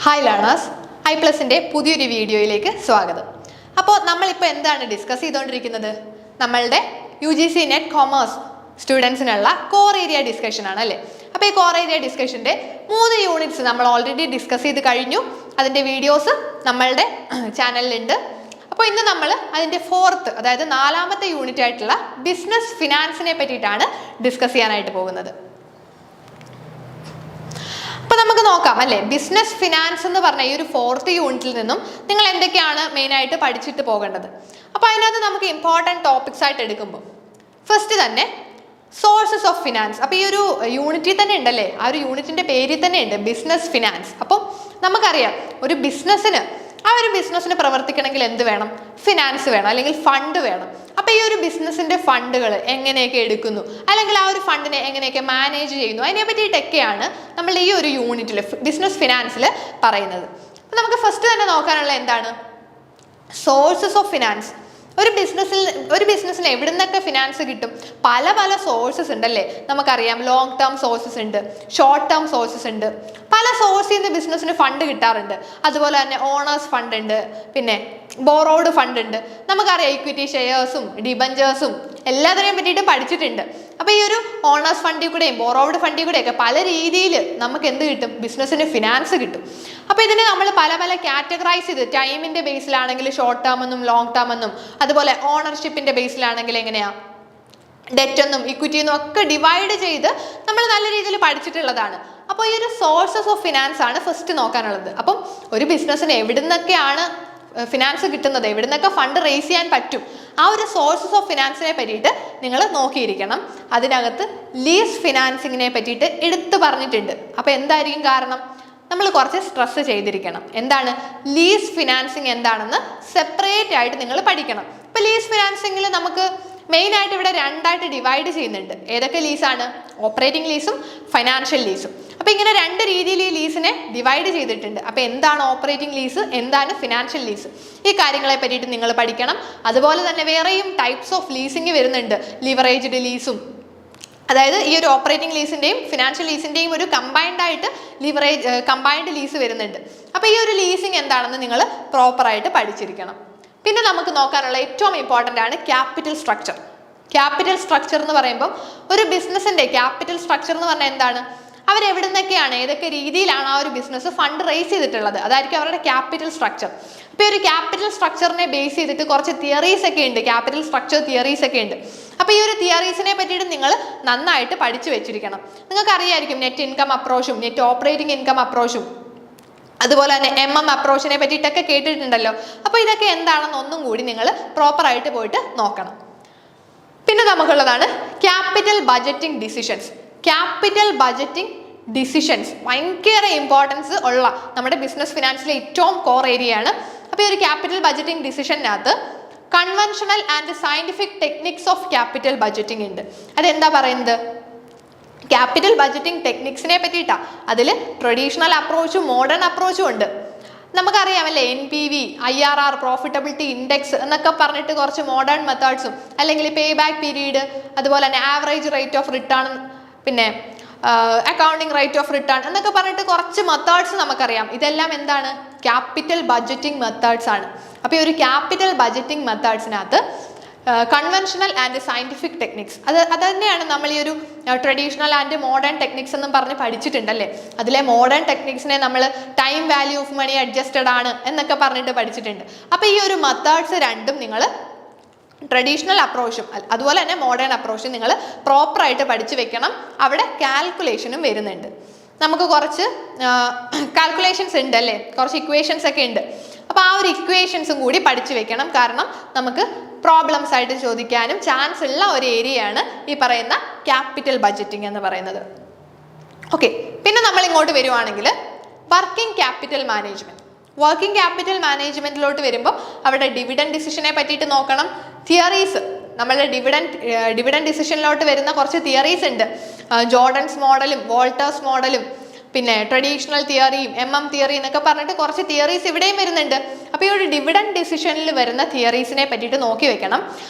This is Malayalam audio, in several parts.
ഹായ് ലേണേഴ്സ്, iPlusന്റെ പുതിയൊരു വീഡിയോയിലേക്ക് സ്വാഗതം. അപ്പോൾ നമ്മളിപ്പോൾ എന്താണ് ഡിസ്കസ് ചെയ്തുകൊണ്ടിരിക്കുന്നത്? നമ്മളുടെ UGC നെറ്റ് കോമേഴ്സ് സ്റ്റുഡൻസിനുള്ള കോർ ഏരിയ ഡിസ്കഷൻ ആണ് അല്ലേ? അപ്പോൾ ഈ കോർ ഏരിയ ഡിസ്കഷൻ്റെ 3 യൂണിറ്റ്സ് നമ്മൾ ഓൾറെഡി ഡിസ്കസ് ചെയ്ത് കഴിഞ്ഞു. അതിൻ്റെ വീഡിയോസ് നമ്മളുടെ ചാനലിലുണ്ട്. അപ്പോൾ ഇന്ന് നമ്മൾ അതിൻ്റെ 4th, അതായത് 4ാമത്തെ യൂണിറ്റ് ആയിട്ടുള്ള ബിസിനസ് ഫിനാൻസിനെ പറ്റിയിട്ടാണ് ഡിസ്കസ് ചെയ്യാനായിട്ട് പോകുന്നത്. അപ്പോൾ നമുക്ക് നോക്കാം അല്ലേ, ബിസിനസ് ഫിനാൻസ് എന്ന് പറഞ്ഞ ഈ ഒരു 4th യൂണിറ്റിൽ നിന്നും നിങ്ങൾ എന്തൊക്കെയാണ് മെയിനായിട്ട് പഠിച്ചിട്ട് പോകേണ്ടത്. അപ്പോൾ അതിനകത്ത് നമുക്ക് ഇമ്പോർട്ടൻറ്റ് ടോപ്പിക്സ് ആയിട്ട് എടുക്കുമ്പോൾ ഫസ്റ്റ് തന്നെ സോഴ്സസ് ഓഫ് ഫിനാൻസ്. അപ്പോൾ ഈ ഒരു യൂണിറ്റിൽ തന്നെ ഉണ്ടല്ലേ, ആ ഒരു യൂണിറ്റിൻ്റെ പേരിൽ തന്നെ ഉണ്ട് ബിസിനസ് ഫിനാൻസ്. അപ്പോൾ നമുക്കറിയാം ഒരു ബിസിനസ്സിന് പ്രവർത്തിക്കണമെങ്കിൽ എന്ത് വേണം? ഫിനാൻസ് വേണം, അല്ലെങ്കിൽ ഫണ്ട് വേണം. അപ്പോൾ ഈ ഒരു ബിസിനസ്സിൻ്റെ ഫണ്ടുകൾ എങ്ങനെയൊക്കെ എടുക്കുന്നു, അല്ലെങ്കിൽ ആ ഒരു ഫണ്ടിനെ എങ്ങനെയൊക്കെ മാനേജ് ചെയ്യുന്നു, അതിനെ പറ്റിയിട്ടൊക്കെയാണ് നമ്മൾ ഈ ഒരു യൂണിറ്റിൽ ബിസിനസ് ഫിനാൻസിൽ പറയുന്നത്. അപ്പോൾ നമുക്ക് ഫസ്റ്റ് തന്നെ നോക്കാനുള്ള എന്താണ്? Sources of finance. ഒരു ബിസിനസ്സിന് എവിടെ നിന്നൊക്കെ ഫിനാൻസ് കിട്ടും? പല സോഴ്സസ് ഉണ്ടല്ലേ. നമുക്കറിയാം ലോങ് ടേം സോഴ്സസ് ഉണ്ട്, ഷോർട്ട് ടേം സോഴ്സസ് ഉണ്ട്. പല സോഴ്സിൽ നിന്ന് ബിസിനസ്സിന് ഫണ്ട് കിട്ടാറുണ്ട്. അതുപോലെ തന്നെ ഓണേഴ്സ് ഫണ്ട് ഉണ്ട്, പിന്നെ ബോറോഡ് ഫണ്ട് ഉണ്ട്. നമുക്കറിയാം ഇക്വിറ്റി ഷെയർസും ഡിബഞ്ചേഴ്സും എല്ലാത്തിനെയും പറ്റിയിട്ട് പഠിച്ചിട്ടുണ്ട്. അപ്പോൾ ഈ ഒരു ഓണേഴ്സ് ഫണ്ടിൽ കൂടെയും ബോറോഡ് ഫണ്ടിൽ കൂടെയൊക്കെ പല രീതിയിൽ നമുക്ക് എന്ത് കിട്ടും? ബിസിനസ്സിന് ഫിനാൻസ് കിട്ടും. അപ്പോൾ ഇതിനെ നമ്മൾ പല കാറ്റഗറൈസ് ചെയ്ത്, ടൈമിൻ്റെ ബേസിലാണെങ്കിൽ ഷോർട്ട് ടേം എന്നും ലോങ് ടേം എന്നും, അതുപോലെ ഓണർഷിപ്പിൻ്റെ ബേസിലാണെങ്കിൽ എങ്ങനെയാ ഡെറ്റ് എന്നും ഇക്വിറ്റി എന്നും ഒക്കെ ഡിവൈഡ് ചെയ്ത് നമ്മൾ നല്ല രീതിയിൽ പഠിച്ചിട്ടുള്ളതാണ്. അപ്പോൾ ഈ ഒരു സോഴ്സസ് ഓഫ് ഫിനാൻസ് ആണ് ഫസ്റ്റ് നോക്കാനുള്ളത്. അപ്പം ഒരു ബിസിനസ്സിന് എവിടെ നിന്നൊക്കെയാണ് ഫിനാൻസ് കിട്ടുന്നത്, എവിടെ നിന്നൊക്കെ ഫണ്ട് റേസ് ചെയ്യാൻ പറ്റും, ആ ഒരു സോഴ്സസ് ഓഫ് ഫിനാൻസിനെ പറ്റിയിട്ട് നിങ്ങൾ നോക്കിയിരിക്കണം. അതിനകത്ത് ലീസ് ഫിനാൻസിങ്ങിനെ പറ്റിയിട്ട് എടുത്തു പറഞ്ഞിട്ടുണ്ട്. അപ്പോൾ എന്തായിരിക്കും കാരണം? നമ്മൾ കുറച്ച് സ്ട്രെസ് ചെയ്തിരിക്കണം. എന്താണ് ലീസ് ഫിനാൻസിങ് എന്താണെന്ന് സെപ്പറേറ്റ് ആയിട്ട് നിങ്ങൾ പഠിക്കണം. ഇപ്പോൾ ലീസ് ഫിനാൻസിങ്ങിൽ നമുക്ക് മെയിനായിട്ട് ഇവിടെ 2ആയിട്ട് ഡിവൈഡ് ചെയ്യുന്നുണ്ട്. ഏതൊക്കെ ലീസാണ്? Operating ലീസും financial ലീസും. അപ്പോൾ ഇങ്ങനെ 2 രീതിയിൽ ഈ ലീസിനെ ഡിവൈഡ് ചെയ്തിട്ടുണ്ട്. അപ്പോൾ എന്താണ് ഓപ്പറേറ്റിംഗ് ലീസ്, എന്താണ് ഫിനാൻഷ്യൽ ലീസ്, ഈ കാര്യങ്ങളെ പറ്റിയിട്ട് നിങ്ങൾ പഠിക്കണം. അതുപോലെ തന്നെ വേറെയും ടൈപ്സ് ഓഫ് ലീസിങ് വരുന്നുണ്ട്. ലിവറേജ്ഡ് ലീസും, അതായത് ഈ ഒരു ഓപ്പറേറ്റിംഗ് ലീസിൻ്റെയും ഫിനാൻഷ്യൽ ലീസിൻ്റെയും ഒരു കമ്പൈൻഡ് ലീസ് വരുന്നുണ്ട്. അപ്പോൾ ഈ ഒരു ലീസിങ് എന്താണെന്ന് നിങ്ങൾ പ്രോപ്പറായിട്ട് പഠിച്ചിരിക്കണം. പിന്നെ നമുക്ക് നോക്കാനുള്ള ഏറ്റവും ഇമ്പോർട്ടൻ്റ് ആണ് ക്യാപിറ്റൽ സ്ട്രക്ചർ. ക്യാപിറ്റൽ സ്ട്രക്ചർ എന്ന് പറയുമ്പോൾ ഒരു ബിസിനസ്സിൻ്റെ ക്യാപിറ്റൽ സ്ട്രക്ചർ എന്ന് പറഞ്ഞാൽ എന്താണ്? അവരെവിടെ നിന്നൊക്കെയാണ്, ഏതൊക്കെ രീതിയിലാണ് ആ ഒരു ബിസിനസ് ഫണ്ട് റേസ് ചെയ്തിട്ടുള്ളത്, അതായിരിക്കും അവരുടെ ക്യാപിറ്റൽ സ്ട്രക്ചർ. ഇപ്പോൾ ഒരു ക്യാപിറ്റൽ സ്ട്രക്ചറിനെ ബേസ് ചെയ്തിട്ട് കുറച്ച് തിയറീസ് ഒക്കെ ഉണ്ട്, ക്യാപിറ്റൽ സ്ട്രക്ചർ തിയറീസ് ഒക്കെ ഉണ്ട്. അപ്പോൾ ഈ ഒരു തിയറീസിനെ പറ്റിയിട്ട് നിങ്ങൾ നന്നായിട്ട് പഠിച്ചു വെച്ചിരിക്കണം. നിങ്ങൾക്ക് അറിയായിരിക്കും നെറ്റ് ഇൻകം അപ്രോച്ചും നെറ്റ് ഓപ്പറേറ്റിംഗ് ഇൻകം അപ്രോച്ചും, അതുപോലെ തന്നെ അപ്രോച്ചിനെ പറ്റിയിട്ടൊക്കെ കേട്ടിട്ടുണ്ടല്ലോ. അപ്പോൾ ഇതൊക്കെ എന്താണെന്ന് ഒന്നും കൂടി നിങ്ങൾ പ്രോപ്പറായിട്ട് പോയിട്ട് നോക്കണം. പിന്നെ നമുക്കുള്ളതാണ് capital budgeting decisions. Capital budgeting decisions ഭയങ്കര ഇമ്പോർട്ടൻസ് ഉള്ള നമ്മുടെ ബിസിനസ് ഫിനാൻസിലെ ഏറ്റവും കോർ ഏരിയയാണ്. അപ്പോൾ ഈ ഒരു ക്യാപിറ്റൽ ബജറ്റിംഗ് ഡിസിഷനകത്ത് conventional and scientific techniques of capital budgeting ഉണ്ട്. അതെന്താ പറയുന്നത്? ക്യാപിറ്റൽ ബജറ്റിംഗ് ടെക്നിക്സിനെ പറ്റിയിട്ടാണ്. അതിൽ ട്രഡീഷണൽ അപ്രോച്ചും മോഡേൺ അപ്രോച്ചും ഉണ്ട്. നമുക്കറിയാമല്ലേ NPV, IRR, പ്രോഫിറ്റബിലിറ്റി ഇൻഡെക്സ് എന്നൊക്കെ പറഞ്ഞിട്ട് കുറച്ച് മോഡേൺ മെത്തേഡ്സും, അല്ലെങ്കിൽ പേ ബാക്ക് പീരീഡ്, അതുപോലെ തന്നെ ആവറേജ് റേറ്റ് ഓഫ് റിട്ടേൺ, പിന്നെ അക്കൗണ്ടിങ് റേറ്റ് ഓഫ് റിട്ടേൺ എന്നൊക്കെ പറഞ്ഞിട്ട് കുറച്ച് മെത്തേഡ്സ് നമുക്കറിയാം. ഇതെല്ലാം എന്താണ്? ക്യാപിറ്റൽ ബഡ്ജറ്റിംഗ് മെത്തേഡ്സ് ആണ്. അപ്പോൾ ഈ ഒരു ക്യാപിറ്റൽ ബഡ്ജറ്റിംഗ് മെത്തേഡ്സിനകത്ത് കൺവെൻഷണൽ ആൻഡ് സയന്റിഫിക് ടെക്നിക്സ്, അത് തന്നെയാണ് നമ്മൾ ഈ ഒരു ട്രഡീഷണൽ ആൻഡ് മോഡേൺ ടെക്നിക്സ് എന്നും പറഞ്ഞ് പഠിച്ചിട്ടുണ്ടല്ലേ. അതിലെ മോഡേൺ ടെക്നിക്സിനെ നമ്മൾ time value of money adjusted ആണ് എന്നൊക്കെ പറഞ്ഞിട്ട് പഠിച്ചിട്ടുണ്ട്. അപ്പോൾ ഈ ഒരു മെത്തേഡ്സ് രണ്ടും നിങ്ങൾ ട്രഡീഷണൽ അപ്രോച്ചും അതുപോലെ തന്നെ മോഡേൺ അപ്രോച്ചും നിങ്ങൾ പ്രോപ്പറായിട്ട് പഠിച്ചു വെക്കണം. അവിടെ കാൽക്കുലേഷനും വരുന്നുണ്ട്. നമുക്ക് കുറച്ച് കാൽക്കുലേഷൻസ് ഉണ്ട് അല്ലേ, കുറച്ച് ഇക്വേഷൻസ് ഒക്കെ ഉണ്ട്. അപ്പോൾ ആ ഒരു ഇക്വേഷൻസും കൂടി പഠിച്ചു വെക്കണം. കാരണം നമുക്ക് പ്രോബ്ലംസ് ആയിട്ട് ചോദിക്കാനും ചാൻസ് ഉള്ള ഒരു ഏരിയയാണ് ഈ പറയുന്ന ക്യാപിറ്റൽ ബഡ്ജറ്റിംഗ് എന്ന് പറയുന്നത്. ഓക്കെ, പിന്നെ നമ്മൾ ഇങ്ങോട്ട് വരുവാണെങ്കിൽ working capital management. Working capital മാനേജ്മെന്റിലോട്ട് വരുമ്പോൾ അവിടെ ഡിവിഡൻഡ് ഡിസിഷനെ പറ്റിയിട്ട് നോക്കണം. തിയറീസ്, നമ്മളുടെ ഡിവിഡൻഡ് ഡിസിഷനിലോട്ട് വരുന്ന കുറച്ച് തിയറീസ് ഉണ്ട്. ജോർഡൻസ് മോഡലും വോൾട്ടേഴ്സ് മോഡലും, പിന്നെ ട്രഡീഷണൽ തിയറിയും തിയറി എന്നൊക്കെ പറഞ്ഞിട്ട് കുറച്ച് തിയറീസ് ഇവിടെയും വരുന്നുണ്ട്. അപ്പോൾ ഈ ഒരു ഡിവിഡൻഡ് ഡിസിഷനിൽ വരുന്ന തിയറീസിനെ പറ്റിയിട്ട് നോക്കി വെക്കണം.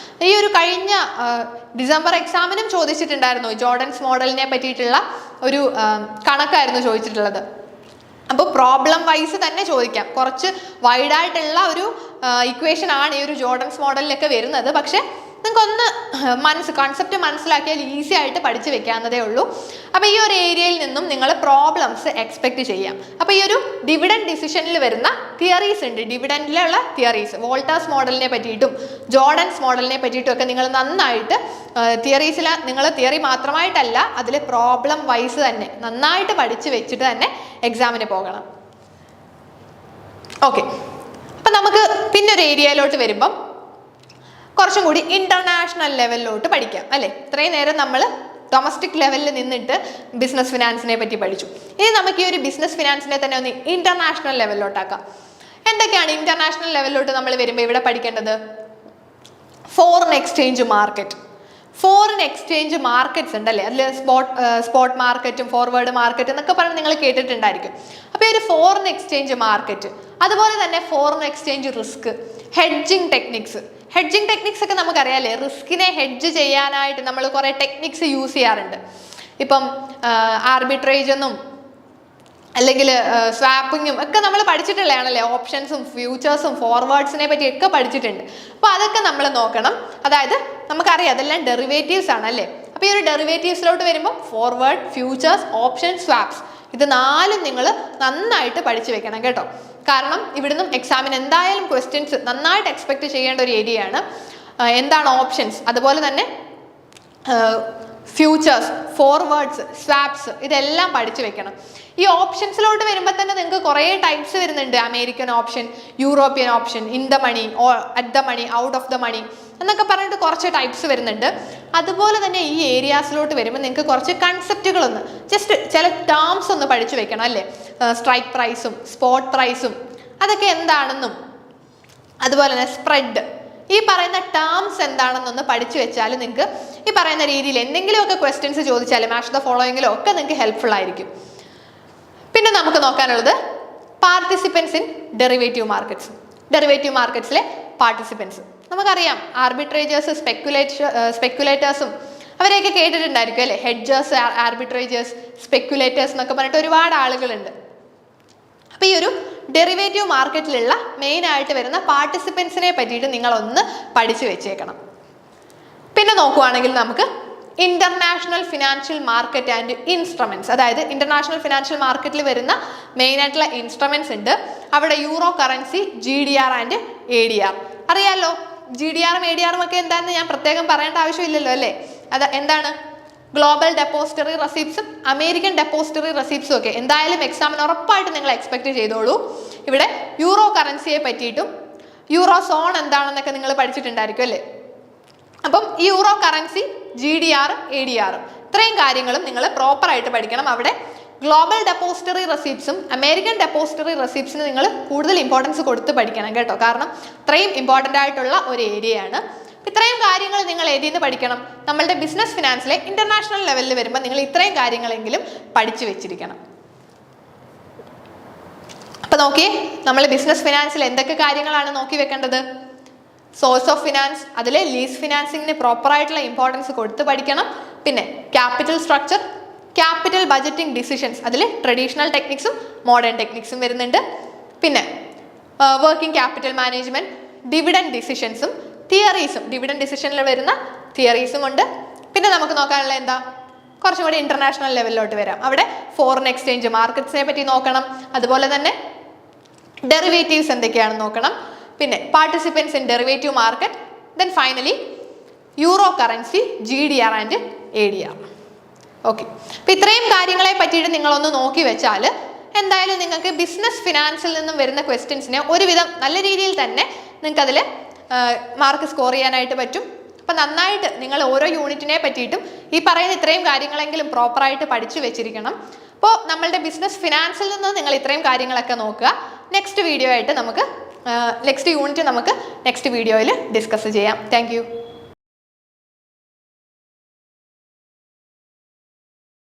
ഈ ഒരു കഴിഞ്ഞ ഡിസംബർ എക്സാമിനും ചോദിച്ചിട്ടുണ്ടായിരുന്നു, ജോർഡൻസ് മോഡലിനെ പറ്റിയിട്ടുള്ള ഒരു കണക്കായിരുന്നു ചോദിച്ചിട്ടുള്ളത്. അപ്പോൾ പ്രോബ്ലം വൈസ് തന്നെ ചോദിക്കാം. കുറച്ച് വൈഡായിട്ടുള്ള ഒരു ഇക്വേഷൻ ആണ് ഈ ഒരു ജോർഡൻസ് മോഡലിലൊക്കെ വരുന്നത്. പക്ഷെ നിങ്ങൾക്കൊന്ന് കോൺസെപ്റ്റ് മനസ്സിലാക്കിയാൽ ഈസി ആയിട്ട് പഠിച്ചു വെക്കാവുന്നതേ ഉള്ളൂ. അപ്പോൾ ഈ ഒരു ഏരിയയിൽ നിന്നും നിങ്ങൾ പ്രോബ്ലംസ് എക്സ്പെക്ട് ചെയ്യാം. അപ്പോൾ ഈ ഒരു ഡിവിഡൻഡ് ഡിസിഷനിൽ വരുന്ന തിയറീസ് ഉണ്ട്, ഡിവിഡൻഡിലുള്ള തിയറീസ്, വോൾട്ടേഴ്സ് മോഡലിനെ പറ്റിയിട്ടും ജോർഡൻസ് മോഡലിനെ പറ്റിയിട്ടും ഒക്കെ നിങ്ങൾ നന്നായിട്ട് തിയറീസിൽ നിങ്ങൾ തിയറി മാത്രമായിട്ടല്ല അതിൽ പ്രോബ്ലം വൈസ് തന്നെ നന്നായിട്ട് പഠിച്ച് വെച്ചിട്ട് തന്നെ എക്സാമിന് പോകണം. ഓക്കെ, അപ്പം നമുക്ക് പിന്നൊരു ഏരിയയിലോട്ട് വരുമ്പം കുറച്ചും കൂടി ഇന്റർനാഷണൽ ലെവലിലോട്ട് പഠിക്കാം അല്ലേ. ഇത്രയും നേരം നമ്മൾ ഡൊമസ്റ്റിക് ലെവലിൽ നിന്നിട്ട് ബിസിനസ് ഫിനാൻസിനെ പറ്റി പഠിച്ചു. ഇനി നമുക്ക് ഈ ഒരു ബിസിനസ് ഫിനാൻസിനെ തന്നെ ഒന്ന് ഇന്റർനാഷണൽ ലെവലിലോട്ടാക്കാം. എന്തൊക്കെയാണ് ഇന്റർനാഷണൽ ലെവലിലോട്ട് നമ്മൾ വരുമ്പോൾ ഇവിടെ പഠിക്കേണ്ടത്? Foreign exchange market. Foreign exchange markets ഉണ്ടല്ലേ, അതിൽ സ്പോട്ട് മാർക്കറ്റും ഫോർവേഡ് മാർക്കറ്റ് എന്നൊക്കെ പറഞ്ഞ് നിങ്ങൾ കേട്ടിട്ടുണ്ടായിരിക്കും. അപ്പോൾ ഈ ഒരു ഫോറിൻ എക്സ്ചേഞ്ച് മാർക്കറ്റ്, അതുപോലെ തന്നെ foreign exchange risk, hedging techniques. Hedging techniques ഒക്കെ നമുക്കറിയാമല്ലേ, റിസ്കിനെ ഹെഡ്ജ് ചെയ്യാനായിട്ട് നമ്മൾ കുറേ ടെക്നിക്സ് യൂസ് ചെയ്യാറുണ്ട്. ഇപ്പം ആർബിട്രേജ് എന്നും അല്ലെങ്കിൽ സ്വാപ്പിങ്ങും ഒക്കെ നമ്മൾ പഠിച്ചിട്ടുള്ളതാണല്ലേ. ഓപ്ഷൻസും ഫ്യൂച്ചേഴ്സും ഫോർവേഡ്സിനെ പറ്റിയൊക്കെ പഠിച്ചിട്ടുണ്ട്. അപ്പോൾ അതൊക്കെ നമ്മൾ നോക്കണം. അതായത് നമുക്കറിയാം അതെല്ലാം ഡെറിവേറ്റീവ്സ് ആണ് അല്ലേ. അപ്പോൾ ഈ ഒരു ഡെറിവേറ്റീവ്സിലോട്ട് വരുമ്പോൾ ഫോർവേഡ്, ഫ്യൂച്ചേഴ്സ്, ഓപ്ഷൻ, സ്വാപ്സ്, ഇത് നാലും നിങ്ങൾ നന്നായിട്ട് പഠിച്ചു വെക്കണം കേട്ടോ. കാരണം ഇവിടുന്ന് എക്സാമിന് എന്തായാലും ക്വസ്റ്റ്യൻസ് നന്നായിട്ട് എക്സ്പെക്ട് ചെയ്യേണ്ട ഒരു ഏരിയയാണ്. എന്താണ് ഓപ്ഷൻസ്, അതുപോലെ തന്നെ ഫ്യൂച്ചേഴ്സ്, ഫോർവേഡ്സ്, സ്വാപ്സ്, ഇതെല്ലാം പഠിച്ചു വെക്കണം. ഈ ഓപ്ഷൻസിലോട്ട് വരുമ്പോൾ തന്നെ നിങ്ങൾക്ക് കുറേ ടൈപ്സ് വരുന്നുണ്ട്. American option, European option, in the money, at the money, out of the money എന്നൊക്കെ പറഞ്ഞിട്ട് കുറച്ച് ടൈപ്സ് വരുന്നുണ്ട്. അതുപോലെ തന്നെ ഈ ഏരിയാസിലോട്ട് വരുമ്പോൾ നിങ്ങൾക്ക് കുറച്ച് കൺസെപ്റ്റുകളൊന്ന് ജസ്റ്റ് ചില ടേംസ് ഒന്ന് പഠിച്ചു വെക്കണം അല്ലേ. സ്ട്രൈക്ക് പ്രൈസും സ്പോട്ട് പ്രൈസും അതൊക്കെ എന്താണെന്നും, അതുപോലെ തന്നെ സ്പ്രെഡ്, ഈ പറയുന്ന ടേംസ് എന്താണെന്നൊന്ന് പഠിച്ചു വെച്ചാൽ നിങ്ങൾക്ക് ഈ പറയുന്ന രീതിയിൽ എന്തെങ്കിലുമൊക്കെ ക്വസ്റ്റ്യൻസ് ചോദിച്ചാൽ മാച്ച് ദ ഫോളോയിങ്ങിലോ ഒക്കെ നിങ്ങൾക്ക് ഹെൽപ്ഫുൾ ആയിരിക്കും. പിന്നെ നമുക്ക് നോക്കാനുള്ളത് participants in derivative markets. Derivative മാർക്കറ്റ്സിലെ പാർട്ടിസിപ്പൻസ് നമുക്കറിയാം. ആർബിട്രേജേഴ്സ്, സ്പെക്കുലേറ്റേഴ്സും അവരെയൊക്കെ കേട്ടിട്ടുണ്ടായിരിക്കും അല്ലേ. ഹെഡ്ജേഴ്സ്, ആർബിട്രേജേഴ്സ്, സ്പെക്കുലേറ്റേഴ്സ് എന്നൊക്കെ പറഞ്ഞിട്ട് ഒരുപാട് ആളുകളുണ്ട്. അപ്പോൾ ഈ ഒരു ഡെറിവേറ്റീവ് മാർക്കറ്റിലുള്ള മെയിനായിട്ട് വരുന്ന പാർട്ടിസിപ്പൻസിനെ പറ്റിയിട്ട് നിങ്ങളൊന്ന് പഠിച്ചു വെച്ചേക്കണം. പിന്നെ നോക്കുവാണെങ്കിൽ നമുക്ക് international financial market and instruments, അതായത് ഇന്റർനാഷണൽ ഫിനാൻഷ്യൽ മാർക്കറ്റിൽ വരുന്ന മെയിനായിട്ടുള്ള ഇൻസ്ട്രുമെന്റ്സ് ഉണ്ട്. അവിടെ euro currency, GDR and ADR. അറിയാലോ, GDR-ഉം ADR-ഉം ഒക്കെ എന്താണെന്ന് ഞാൻ പ്രത്യേകം പറയേണ്ട ആവശ്യമില്ലല്ലോ അല്ലേ. അത് എന്താണ്? ഗ്ലോബൽ ഡെപ്പോസിറ്ററി റെസിപ്റ്റ്സും അമേരിക്കൻ ഡെപ്പോസിറ്ററി റെസിപ്റ്റ്സും ഒക്കെ എന്തായാലും എക്സാമിന് ഉറപ്പായിട്ട് നിങ്ങൾ എക്സ്പെക്ട് ചെയ്തോളൂ. ഇവിടെ യൂറോ കറൻസിയെ പറ്റിയിട്ടും യൂറോ സോൺ എന്താണെന്നൊക്കെ നിങ്ങൾ പഠിച്ചിട്ടുണ്ടായിരിക്കും അല്ലേ. അപ്പം യൂറോ കറൻസി, GDR, ADR ഇത്രയും കാര്യങ്ങളും നിങ്ങൾ പ്രോപ്പറായിട്ട് പഠിക്കണം. അവിടെ ഗ്ലോബൽ ഡെപ്പോസിറ്ററി റെസിപ്റ്റ്സും അമേരിക്കൻ ഡെപ്പോസിറ്ററി റെസിപ്റ്റ്സിന് നിങ്ങൾ കൂടുതൽ ഇമ്പോർട്ടൻസ് കൊടുത്ത് പഠിക്കണം കേട്ടോ. കാരണം ഇത്രയും ഇമ്പോർട്ടൻ്റ് ആയിട്ടുള്ള ഒരു ഏരിയയാണ്. ഇത്രയും കാര്യങ്ങൾ നിങ്ങൾ ഏതിൽ നിന്ന് പഠിക്കണം? നമ്മളുടെ ബിസിനസ് ഫിനാൻസിലെ ഇന്റർനാഷണൽ ലെവലിൽ വരുമ്പോൾ നിങ്ങൾ ഇത്രയും കാര്യങ്ങളെങ്കിലും പഠിച്ചു വെച്ചിരിക്കണം. അപ്പൊ നോക്കിയേ, നമ്മൾ ബിസിനസ് ഫിനാൻസിൽ എന്തൊക്കെ കാര്യങ്ങളാണ് നോക്കി വെക്കേണ്ടത്? സോഴ്സ് ഓഫ് ഫിനാൻസ്, അതിൽ ലീസ് ഫിനാൻസിങ്ങിന് പ്രോപ്പറായിട്ടുള്ള ഇമ്പോർട്ടൻസ് കൊടുത്ത് പഠിക്കണം. പിന്നെ capital structure, capital budgeting decisions, അതിൽ ട്രഡീഷണൽ ടെക്നിക്സും മോഡേൺ ടെക്നിക്സും വരുന്നുണ്ട്. പിന്നെ വർക്കിംഗ് ക്യാപിറ്റൽ മാനേജ്മെന്റ്, ഡിവിഡൻഡ് ഡിസിഷൻസും തിയറീസും, ഡിവിഡൻഡ് ഡിസിഷനിൽ വരുന്ന തിയറീസും ഉണ്ട്. പിന്നെ നമുക്ക് നോക്കാനുള്ള എന്താ, കുറച്ചും കൂടി ഇന്റർനാഷണൽ ലെവലിലോട്ട് വരാം. അവിടെ ഫോറിൻ എക്സ്ചേഞ്ച് മാർക്കറ്റ്സിനെ പറ്റി നോക്കണം. അതുപോലെ തന്നെ ഡെറിവേറ്റീവ്സ് എന്തൊക്കെയാണെന്ന് നോക്കണം. പിന്നെ participants in derivative market, then finally euro currency, GDR and ADR. Okay, അപ്പം ഇത്രയും കാര്യങ്ങളെ പറ്റിയിട്ട് നിങ്ങളൊന്ന് നോക്കി വെച്ചാൽ എന്തായാലും നിങ്ങൾക്ക് ബിസിനസ് ഫിനാൻസിൽ നിന്നും വരുന്ന ക്വസ്റ്റ്യൻസിനെ ഒരുവിധം നല്ല രീതിയിൽ തന്നെ നിങ്ങൾക്ക് അതിൽ മാർക്ക് സ്കോർ ചെയ്യാനായിട്ട് പറ്റും. അപ്പം നന്നായിട്ട് നിങ്ങൾ ഓരോ യൂണിറ്റിനെ പറ്റിയിട്ടും ഈ പറയുന്ന ഇത്രയും കാര്യങ്ങളെങ്കിലും പ്രോപ്പറായിട്ട് പഠിച്ചു വെച്ചിരിക്കണം. അപ്പോൾ നമ്മളുടെ ബിസിനസ് ഫിനാൻസിൽ നിന്ന് നിങ്ങൾ ഇത്രയും കാര്യങ്ങളൊക്കെ നോക്കുക. നെക്സ്റ്റ് വീഡിയോ ആയിട്ട് നമുക്ക് നെക്സ്റ്റ് യൂണിറ്റ് നമുക്ക് നെക്സ്റ്റ് വീഡിയോയിൽ ഡിസ്കസ് ചെയ്യാം. താങ്ക്